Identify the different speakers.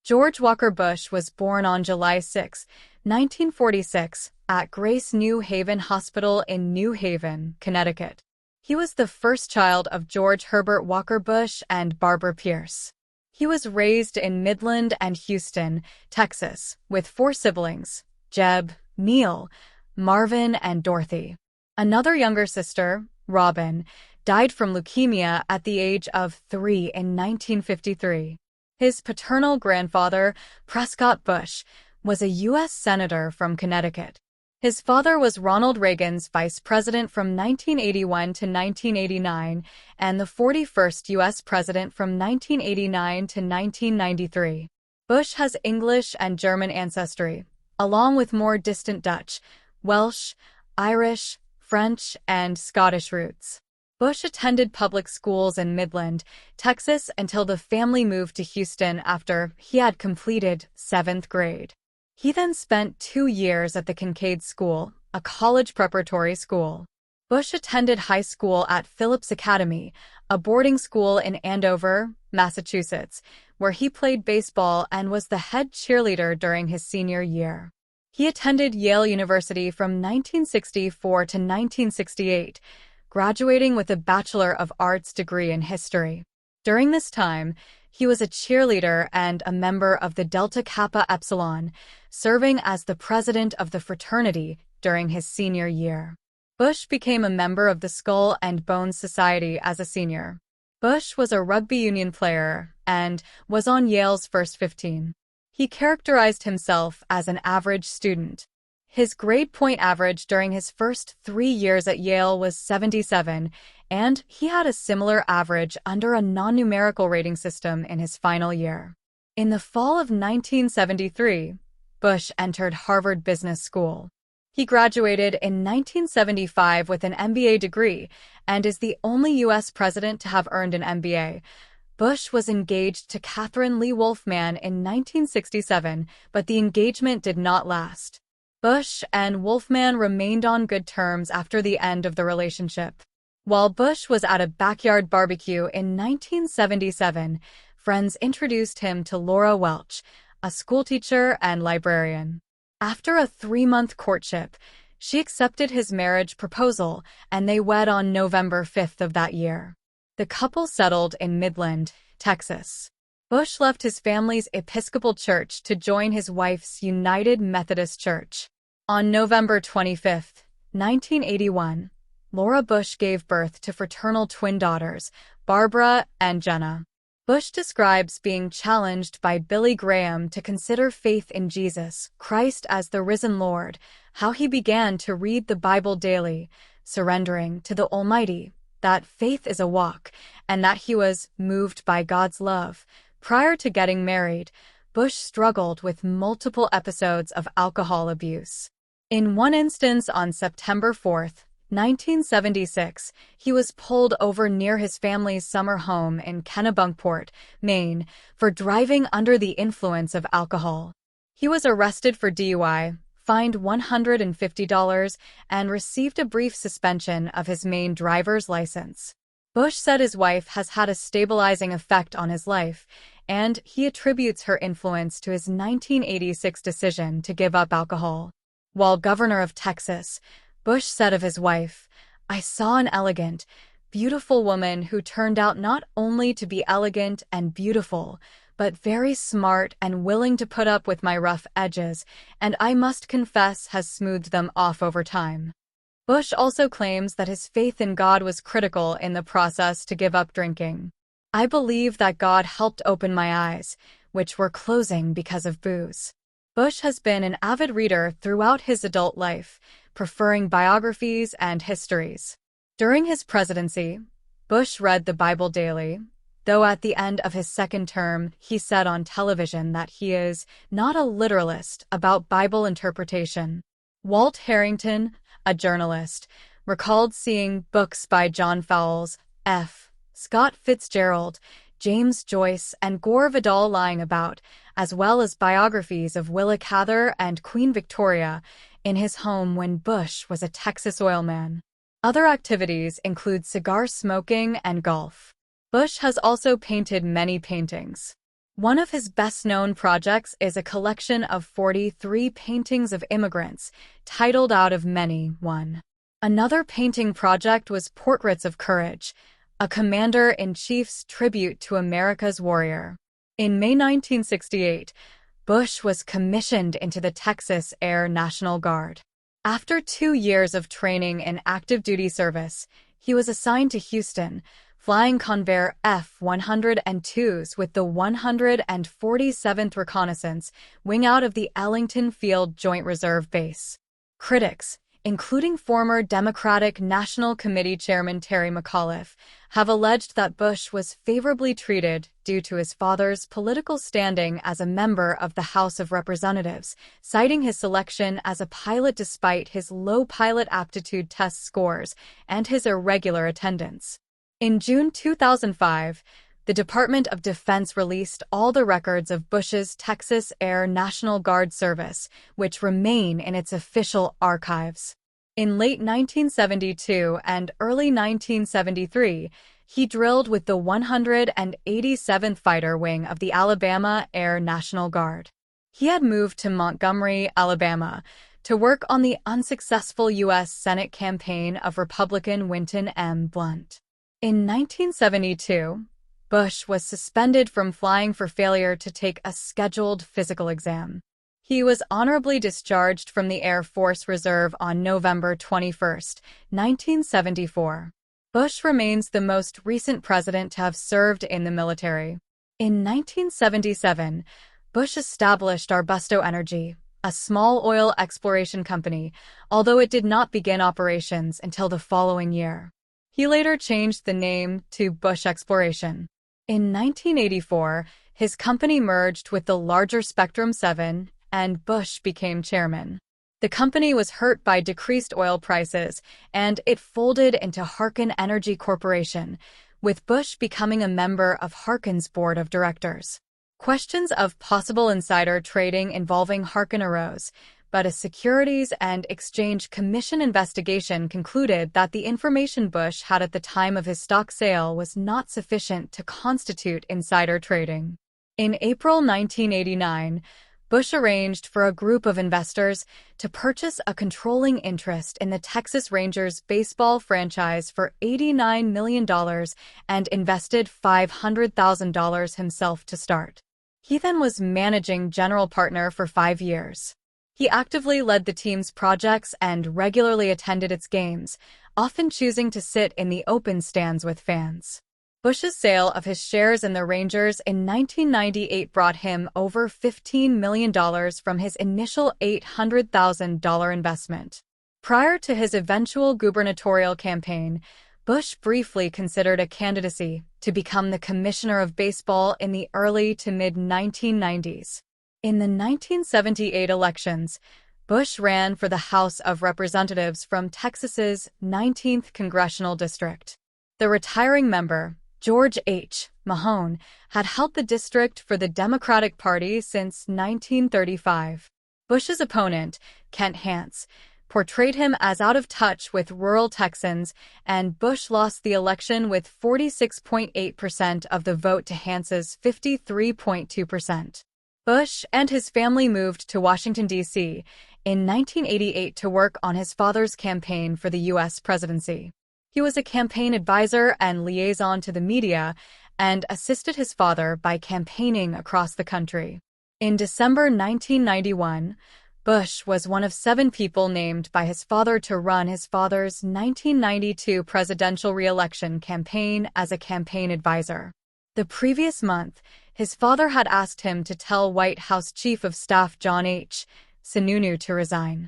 Speaker 1: George Walker Bush was born on July 6, 1946, at Grace New Haven Hospital in New Haven, Connecticut. He was the first child of George Herbert Walker Bush and Barbara Pierce. He was raised in Midland and Houston, Texas, with four siblings: Jeb, Neil, Marvin, and Dorothy. Another younger sister, Robin, died from leukemia at the age of 3 in 1953. His paternal grandfather, Prescott Bush, was a U.S. Senator from Connecticut. His father was Ronald Reagan's vice president from 1981 to 1989 and the 41st U.S. president from 1989 to 1993. Bush has English and German ancestry, along with more distant Dutch, Welsh, Irish, French, and Scottish roots. Bush attended public schools in Midland, Texas until the family moved to Houston after he had completed 7th grade. He then spent 2 years at the Kincaid School, a college preparatory school. Bush attended high school at Phillips Academy, a boarding school in Andover, Massachusetts, where he played baseball and was the head cheerleader during his senior year. He attended Yale University from 1964 to 1968, graduating with a Bachelor of Arts degree in history. During this time, he was a cheerleader and a member of the Delta Kappa Epsilon, serving as the president of the fraternity during his senior year. Bush became a member of the Skull and Bones Society as a senior. Bush was a rugby union player and was on Yale's first 15. He characterized himself as an average student. His grade point average during his first 3 years at Yale was 77, and he had a similar average under a non-numerical rating system in his final year. In the fall of 1973, Bush entered Harvard Business School. He graduated in 1975 with an MBA degree and is the only U.S. president to have earned an MBA. Bush was engaged to Catherine Lee Wolfman in 1967, but the engagement did not last. Bush and Wolfman remained on good terms after the end of the relationship. While Bush was at a backyard barbecue in 1977, friends introduced him to Laura Welch, a schoolteacher and librarian. After a 3-month courtship, she accepted his marriage proposal, and they wed on November 5th of that year. The couple settled in Midland, Texas. Bush left his family's Episcopal church to join his wife's United Methodist Church. On November 25, 1981, Laura Bush gave birth to fraternal twin daughters, Barbara and Jenna. Bush describes being challenged by Billy Graham to consider faith in Jesus Christ as the risen Lord, how he began to read the Bible daily, surrendering to the Almighty, that faith is a walk, and that he was moved by God's love. Prior to getting married, Bush struggled with multiple episodes of alcohol abuse. In one instance on September 4, 1976, he was pulled over near his family's summer home in Kennebunkport, Maine, for driving under the influence of alcohol. He was arrested for DUI, fined $150, and received a brief suspension of his Maine driver's license. Bush said his wife has had a stabilizing effect on his life, and he attributes her influence to his 1986 decision to give up alcohol. While governor of Texas, Bush said of his wife, "I saw an elegant, beautiful woman who turned out not only to be elegant and beautiful, but very smart and willing to put up with my rough edges, and I must confess has smoothed them off over time." Bush also claims that his faith in God was critical in the process to give up drinking. "I believe that God helped open my eyes, which were closing because of booze." Bush has been an avid reader throughout his adult life, preferring biographies and histories. During his presidency, Bush read the Bible daily, though at the end of his second term he said on television that he is not a literalist about Bible interpretation. Walt Harrington, a journalist, recalled seeing books by John Fowles, F. Scott Fitzgerald, James Joyce, and Gore Vidal lying about, as well as biographies of Willa Cather and Queen Victoria, in his home when Bush was a Texas oilman. Other activities include cigar smoking and golf. Bush has also painted many paintings. One of his best-known projects is a collection of 43 paintings of immigrants, titled Out of Many, One. Another painting project was Portraits of Courage, a commander-in-chief's tribute to America's warrior. In May 1968, Bush was commissioned into the Texas Air National Guard. After 2 years of training in active-duty service, he was assigned to Houston, flying Convair F-102s with the 147th Reconnaissance Wing out of the Ellington Field Joint Reserve Base. Critics, including former Democratic National Committee Chairman Terry McAuliffe, have alleged that Bush was favorably treated due to his father's political standing as a member of the House of Representatives, citing his selection as a pilot despite his low pilot aptitude test scores and his irregular attendance. In June 2005, the Department of Defense released all the records of Bush's Texas Air National Guard service, which remain in its official archives. In late 1972 and early 1973, he drilled with the 187th Fighter Wing of the Alabama Air National Guard. He had moved to Montgomery, Alabama, to work on the unsuccessful U.S. Senate campaign of Republican Winton M. Blunt. In 1972, Bush was suspended from flying for failure to take a scheduled physical exam. He was honorably discharged from the Air Force Reserve on November 21, 1974. Bush remains the most recent president to have served in the military. In 1977, Bush established Arbusto Energy, a small oil exploration company, although it did not begin operations until the following year. He later changed the name to Bush Exploration. In 1984, his company merged with the larger Spectrum 7, and Bush became chairman. The company was hurt by decreased oil prices, and it folded into Harken Energy Corporation, with Bush becoming a member of Harken's board of directors. Questions of possible insider trading involving Harken arose, but a Securities and Exchange Commission investigation concluded that the information Bush had at the time of his stock sale was not sufficient to constitute insider trading. In April 1989, Bush arranged for a group of investors to purchase a controlling interest in the Texas Rangers baseball franchise for $89 million and invested $500,000 himself to start. He then was managing general partner for 5 years. He actively led the team's projects and regularly attended its games, often choosing to sit in the open stands with fans. Bush's sale of his shares in the Rangers in 1998 brought him over $15 million from his initial $800,000 investment. Prior to his eventual gubernatorial campaign, Bush briefly considered a candidacy to become the commissioner of baseball in the early to mid-1990s. In the 1978 elections, Bush ran for the House of Representatives from Texas's 19th Congressional District. The retiring member, George H. Mahone, had held the district for the Democratic Party since 1935. Bush's opponent, Kent Hance, portrayed him as out of touch with rural Texans, and Bush lost the election with 46.8% of the vote to Hance's 53.2%. Bush and his family moved to Washington, D.C. in 1988 to work on his father's campaign for the U.S. presidency. He was a campaign advisor and liaison to the media and assisted his father by campaigning across the country. In December 1991, Bush was one of 7 people named by his father to run his father's 1992 presidential re-election campaign as a campaign advisor. The previous month, his father had asked him to tell White House Chief of Staff John H. Sununu to resign.